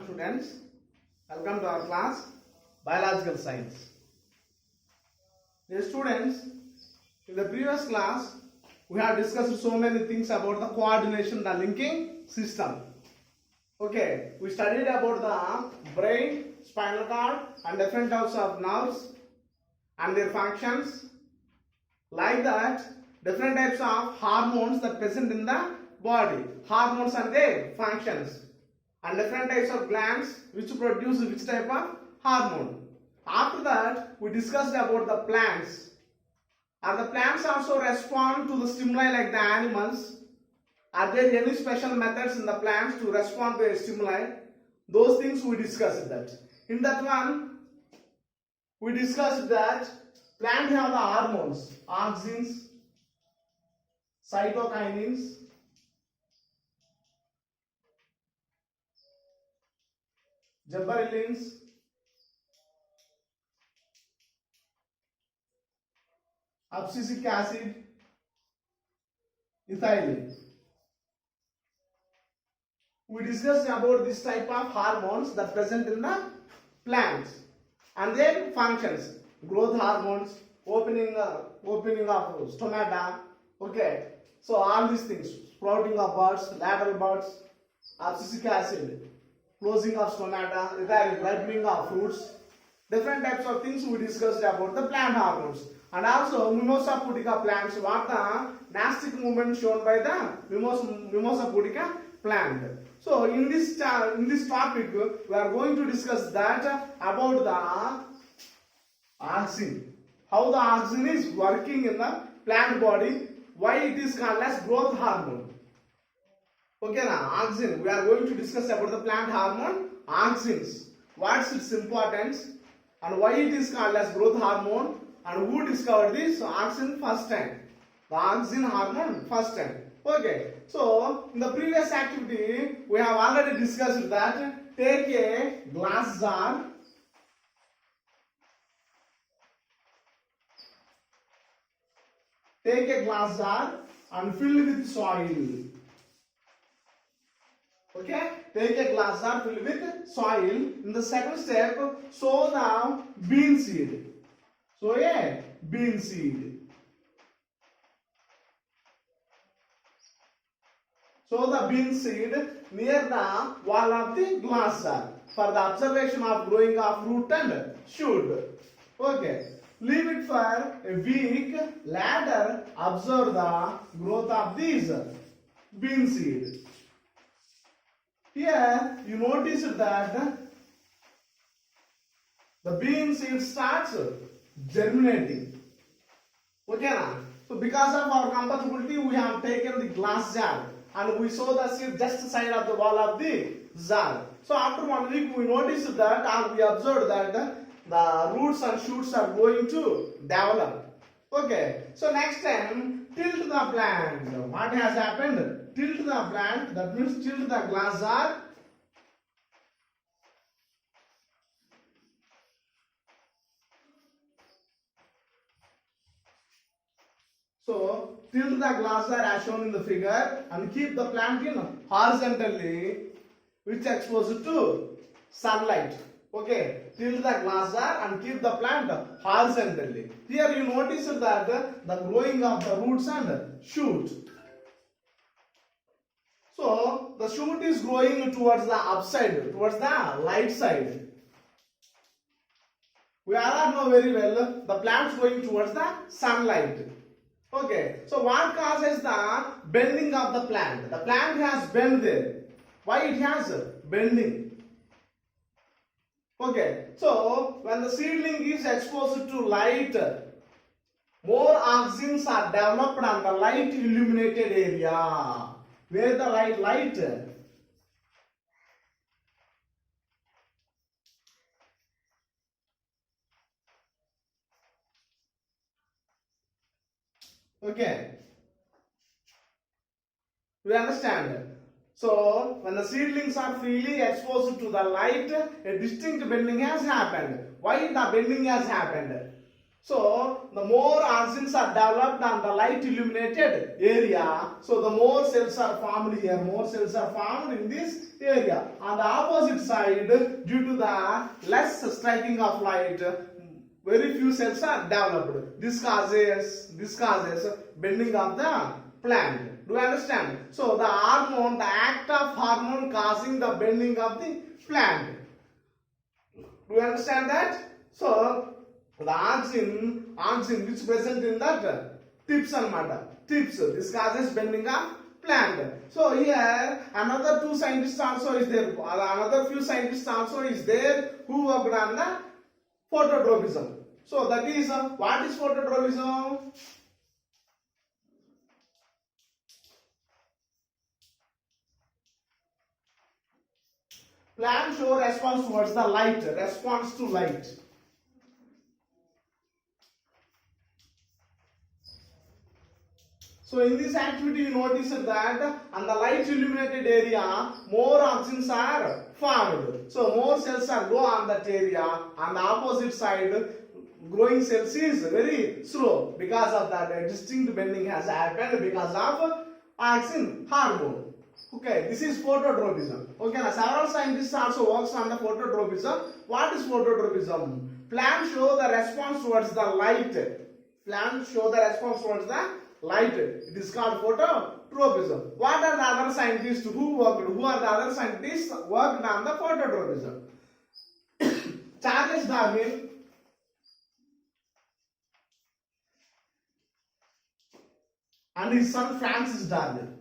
Students, welcome to our class Biological Science. Dear students, in the previous class we have discussed so many things about the coordination, the linking system. Okay, we studied about the brain, spinal cord and different types of nerves and their functions. Like that, different types of hormones that present in the body, hormones and their functions, and different types of glands which produce which type of hormone. After that, we discussed about the plants. And the plants also respond to the stimuli like the animals. Are there any special methods in the plants to respond to a stimuli? Those things we discussed that. In that one, we discussed that plant have the hormones, auxins, cytokinins, gibberellins, abscisic acid, ethylene. We discussed about this type of hormones that present in the plants and their functions. Growth hormones, opening of stomata. Okay, so all these things, sprouting of buds, lateral buds, abscisic acid, closing of stomata, ripening of fruits, different types of things we discussed about the plant hormones. And also Mimosa pudica plants, what the nastic movement shown by the Mimosa pudica plant. So in this topic we are going to discuss that about the auxin, how the auxin is working in the plant body, why it is called as growth hormone. Okay, now auxin, we are going to discuss about the plant hormone auxins, what's its importance and why it is called as growth hormone, and who discovered this auxin first time, the auxin hormone first time. Okay, so in the previous activity we have already discussed that take a glass jar, and fill with soil. Okay, take a glass jar, fill with soil. In the second step, sow the bean seed. Sow a bean seed. Sow the bean seed near the wall of the glass jar for the observation of growing of root and shoot. Okay. Leave it for a week. Later, observe the growth of these bean seed. Here, you notice that the bean seed starts germinating. Okay, now? So because of our compatibility, we have taken the glass jar and we sow the seed just side of the wall of the jar. So after 1 week, we noticed that, and we observed that the roots and shoots are going to develop. Okay, so next time, tilt the plant. What has happened? Tilt the plant, that means tilt the glass jar. So, tilt the glass jar as shown in the figure and keep the plant in horizontally, which exposed to sunlight. Okay, tilt the glass jar and keep the plant horizontally. Here you notice that the growing of the roots and shoot. So the shoot is growing towards the upside, towards the light side. We all know very well the plants going towards the sunlight. Okay, so what causes the bending of the plant? The plant has bend there. Why it has bending? Okay, so when the seedling is exposed to light, more auxins are developed on the light illuminated area. Where the light. Okay, we understand. So, when the seedlings are freely exposed to the light, a distinct bending has happened. Why the bending has happened? So the more oxygens are developed on the light illuminated area, so the more cells are formed here, more cells are formed in this area. On the opposite side, due to the less striking of light, very few cells are developed. This causes bending of the plant. Do you understand? So the hormone, the act of hormone causing the bending of the plant. Do you understand that? So the oxygen which present in that tips and matter. Tips. This causes bending of plant. So here another two scientists also is there. Another few scientists also is there who worked on the phototropism. So that is what is phototropism? Plant show response towards the light. Response to light. So in this activity you notice that on the light illuminated area more oxygens are formed. So more cells are grow on that area. On the opposite side growing cells is very slow because of that distinct bending has happened because of oxygen hormone. Okay, this is phototropism. Okay, now several scientists also works on the phototropism. What is phototropism? Plants show the response towards the light. Plants show the response towards the light. It is called phototropism. What are the other scientists who worked? Who are the other scientists worked on the phototropism? Charles Darwin and his son Francis Darwin.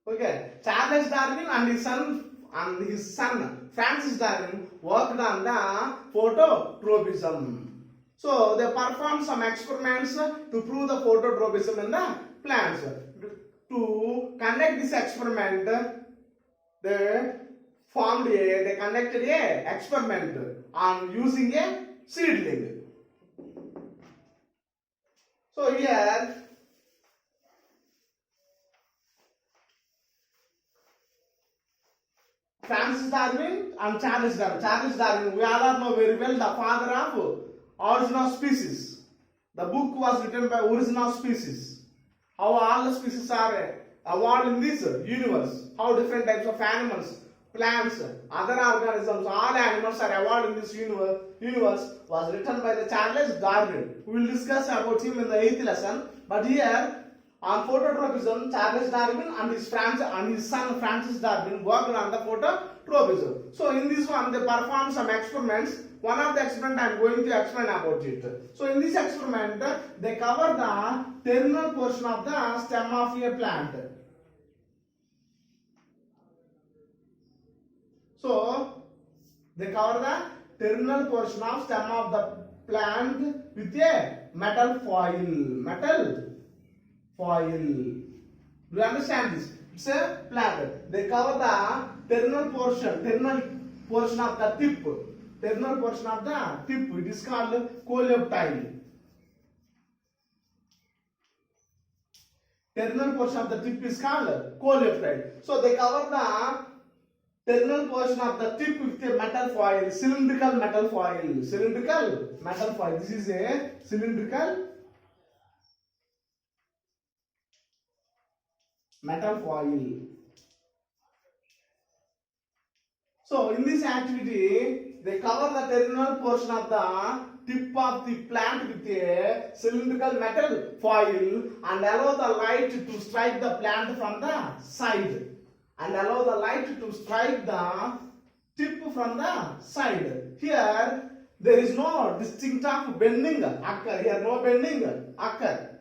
Okay, Charles Darwin and his son Francis Darwin worked on the phototropism. So they performed some experiments to prove the phototropism in the plants. To conduct this experiment, they conducted a experiment on using a seedling. So here Francis Darwin and Charles Darwin. Charles Darwin, we all know very well, the father of Origin of Species. The book was written by Origin of Species. How all the species are evolved in this universe. How different types of animals, plants, other organisms, all animals are evolved in this universe was written by the Charles Darwin. We will discuss about him in the 8th lesson. But here on phototropism, Charles Darwin and his son Francis Darwin worked on the phototropism. So in this one they performed some experiments. One of the experiments I am going to explain about it. So in this experiment they cover the terminal portion of the stem of a plant. So they cover the terminal portion of stem of the plant with a metal foil. Do you understand this? It's a plant. They cover the terminal portion of the tip. Terminal portion of the tip. It is called ool-Uppugunduru. Terminal portion of the tip is called ool-Uppugunduru. So they cover the terminal portion of the tip with a metal foil, cylindrical metal foil. This is a cylindrical metal foil. So in this activity, they cover the terminal portion of the tip of the plant with a cylindrical metal foil and allow the light to strike the plant from the side. Tip from the side. Here there is no distinct of bending occur. Here no bending occur.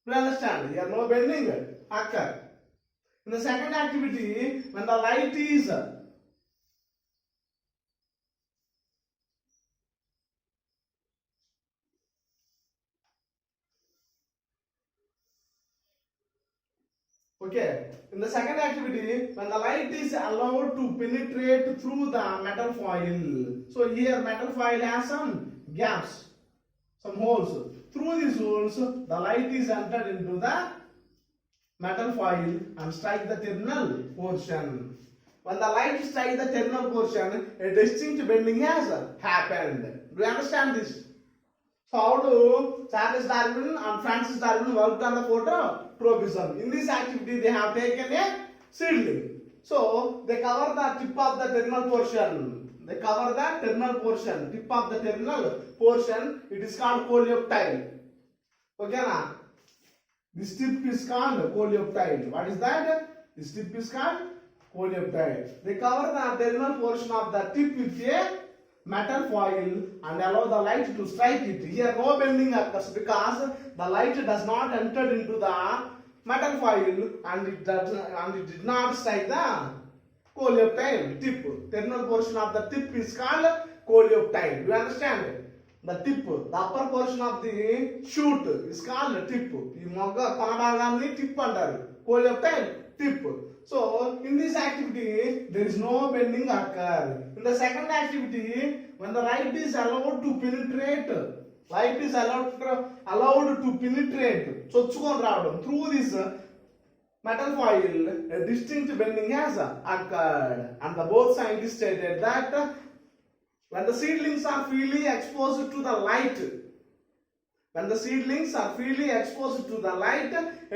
You understand? Here no bending occur. In the second activity, when the light is in the second activity, when the light is allowed to penetrate through the metal foil. So here metal foil has some gaps, some holes. Through these holes, the light is entered into the metal foil and strike the terminal portion. when the light strikes the terminal portion, a distinct bending has happened. Do you understand this? So how do Charles Darwin and Francis Darwin worked on the phototropism? In this activity, they have taken a seedling. So they cover the tip of the terminal portion. They cover the terminal portion, tip of the terminal portion. It is called coleoptile. Okay, na? This tip is called coleoptile. What is that? This tip is called coleoptile. They cover the terminal portion of the tip with a metal foil and allow the light to strike it. Here no bending occurs because the light does not enter into the metal foil and it did not strike the coleoptile tip. Terminal portion of the tip is called coleoptile. Do you understand? The tip, the upper portion of the shoot is called tip. ఈ మొగ్గ కొన భాగాన్ని tip అంటారు. Coleoptile tip. So in this activity there is no bending occur. In the second activity, when the light is allowed to penetrate, చొచ్చుకొని రావడం through this metal foil, a distinct bending has occurred, and the both scientists stated that when the seedlings are freely exposed to the light,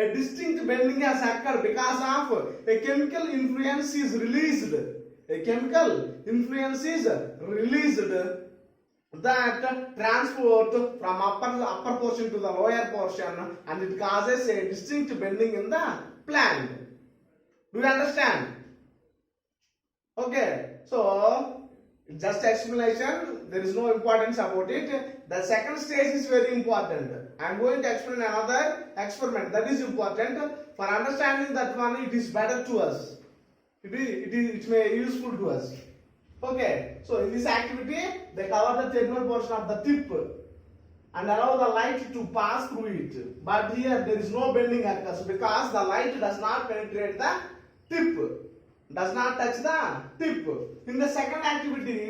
a distinct bending has occurred because of a chemical influence is released. That transport from upper portion to the lower portion, and it causes a distinct bending in the plant. Do you understand? Okay, so just explanation, there is no importance about it. The second stage is very important. I am going to explain another experiment that is important. For understanding that one, it is better to us. It may be useful to us. Okay, so in this activity, they cover the terminal portion of the tip and allow the light to pass through it. But here there is no bending occurs because the light does not penetrate the tip, does not touch the tip. In the second activity,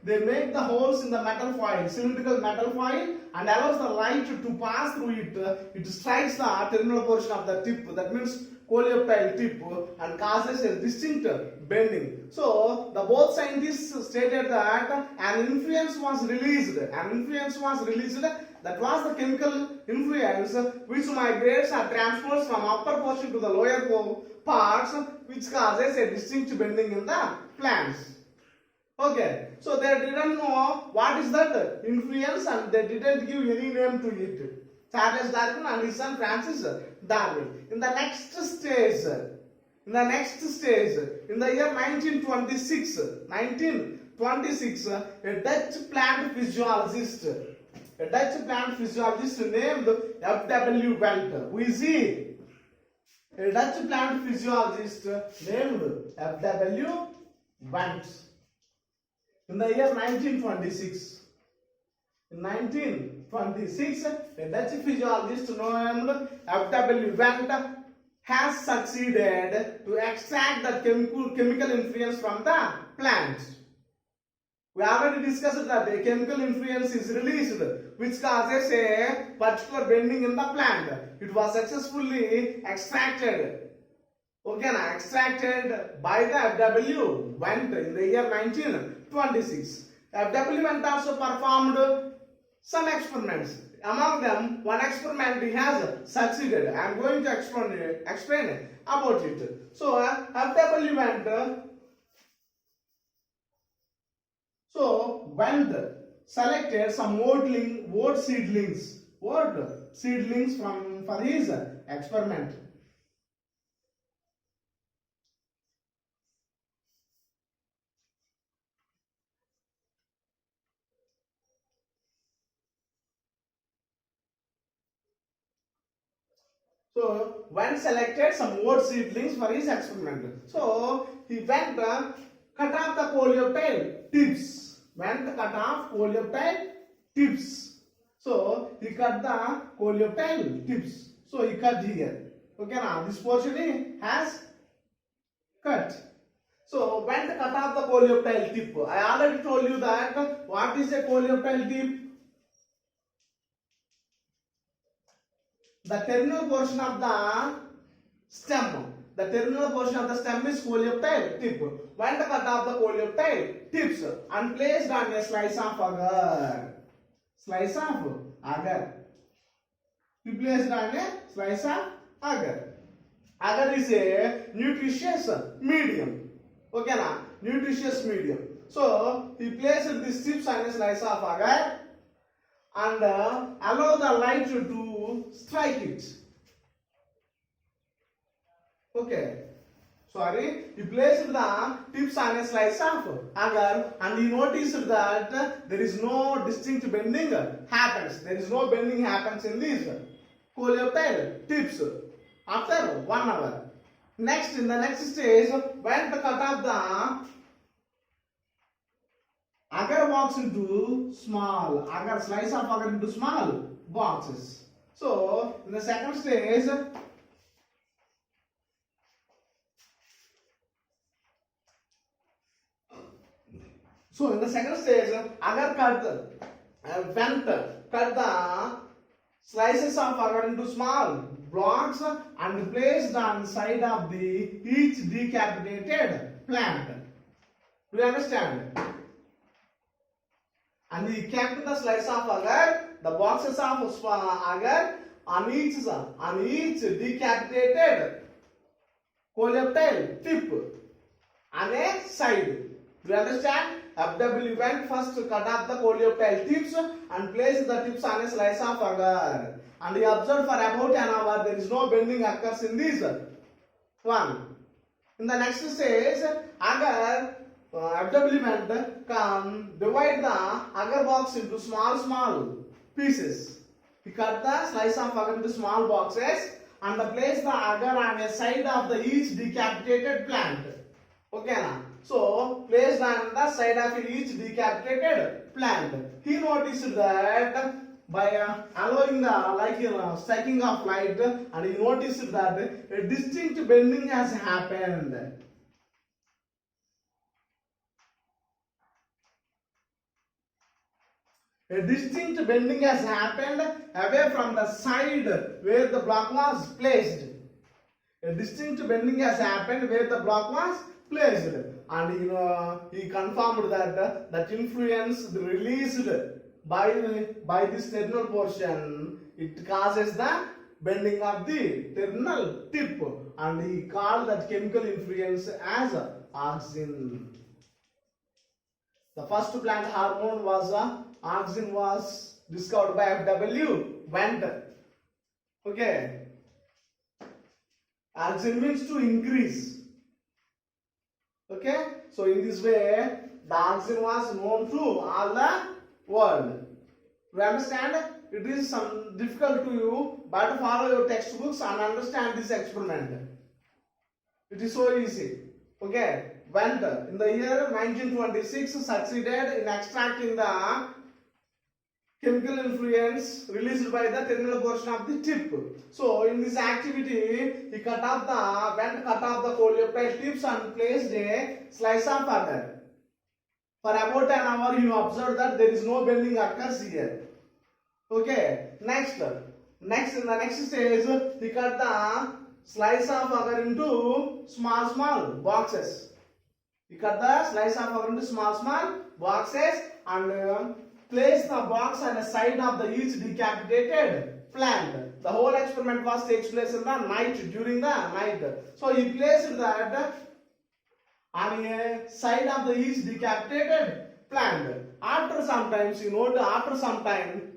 they make the holes in the metal foil, cylindrical metal foil, and allows the light to pass through it. It strikes the terminal portion of the tip, that means coleoptile tip, and causes a distinct bending. So the both scientists stated that an influence was released. That was the chemical influence which migrates or transports from upper portion to the lower parts, which causes a distinct bending in the plants. Okay, so they didn't know what is that influence and they didn't give any name to it. Charles Darwin and his son Francis Darwin. In the next stage, in the year 1926, a Dutch plant physiologist named F.W. Went. Who is he? A Dutch plant physiologist named F.W. Went. In the year 1926, a Dutch physiologist named F.W. Went has succeeded to extract the chemical influence from the plant. We already discussed that a chemical influence is released which causes a particular bending in the plant. It was successfully extracted. Okay, extracted by the F.W. Went in the year 1926. F.W. Went also performed some experiments. Among them, one experiment he has succeeded. I am going to explain about it. So F.W. Went selected some wood seedlings for his experiment. So Went selected some wood seedlings for his experiment. So he went cut off the coleoptile tips. So he cut the coleoptile tips. So he cut here. Okay, now this portion he has cut. So Went cut off the coleoptile tip. I already told you that what is a coleoptile tip? The terminal portion of the stem. The terminal portion of the stem is coleoptile tip. When the cut off the coleoptile tips and placed on a slice of agar. Slice of agar. You placed on a slice of agar. Agar is a nutritious medium. Okay, na? Nutritious medium. So he placed these tips on a slice of agar and allow the light to strike it. Okay. Sorry, he placed the tips on a slice of agar and he noticed that there is no distinct bending happens. There is no bending happens in these coleoptile tips after 1 hour. Next, in the next stage, when the cut off the agar box into small, agar slice of agar into small boxes. So, in the second stage, agar cut the slices of agar into small blocks and placed on side of the each decapitated plant. Do you understand? And he kept the slice of agar, the boxes of agar on each decapitated coleoptile tip on a side. Do you understand? FW went first to cut off the coleoptile tips and placed the tips on a slice of agar. And he observed for about an hour there is no bending occurs in this one. In the next stage, agar FW went come divide the agar box into small pieces. He cut the slice of agar into small boxes and placed the agar on a side of the each decapitated plant. Okay, na? So, placed on the side of each decapitated plant. He noticed that by allowing the striking of light, and he noticed that a distinct bending has happened. A distinct bending has happened away from the side where the block was placed. A distinct bending has happened where the block was placed. And he confirmed that influence released by this terminal portion, it causes the bending of the terminal tip, and he called that chemical influence as auxin. The first plant hormone was auxin was discovered by FW Went. Okay. Auxin means to increase. Okay. So in this way, the auxin was known to all the world. You understand? It is some difficult to you, but follow your textbooks and understand this experiment. It is so easy. Okay. Went in the year 1926 succeeded in extracting the chemical influence released by the terminal portion of the tip. So in this activity, he cut off the coleoptile tips and placed a slice of agar. For about an hour, he observed that there is no bending occurs here. Okay. Next in the next stage, he cut the slice of agar into small boxes. He cut the slice of agar into small boxes and placed the box on the side of the each decapitated plant. The whole experiment takes place in the night, during the night. So he placed that on a side of the each decapitated plant. After some time, he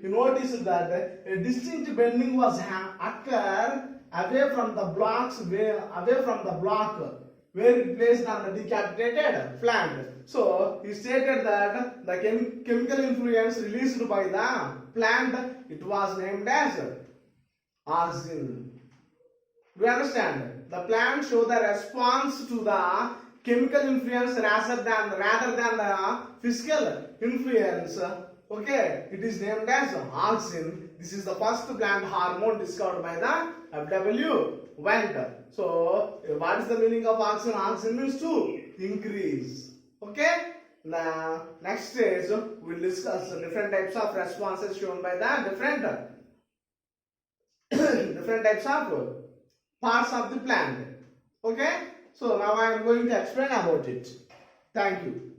noticed that a distinct bending was occur away from the block where it placed on the decapitated plant. So he stated that the chemical influence released by the plant, it was named as auxin. Do you understand? The plant show the response to the chemical influence rather than the physical influence. Okay, it is named as auxin. This is the first plant hormone discovered by the FW Went. So, what is the meaning of auxin? Auxin means to increase. Okay. Now, next stage we will discuss different types of responses shown by the different types of parts of the plant. Okay, so now I am going to explain about it. Thank you.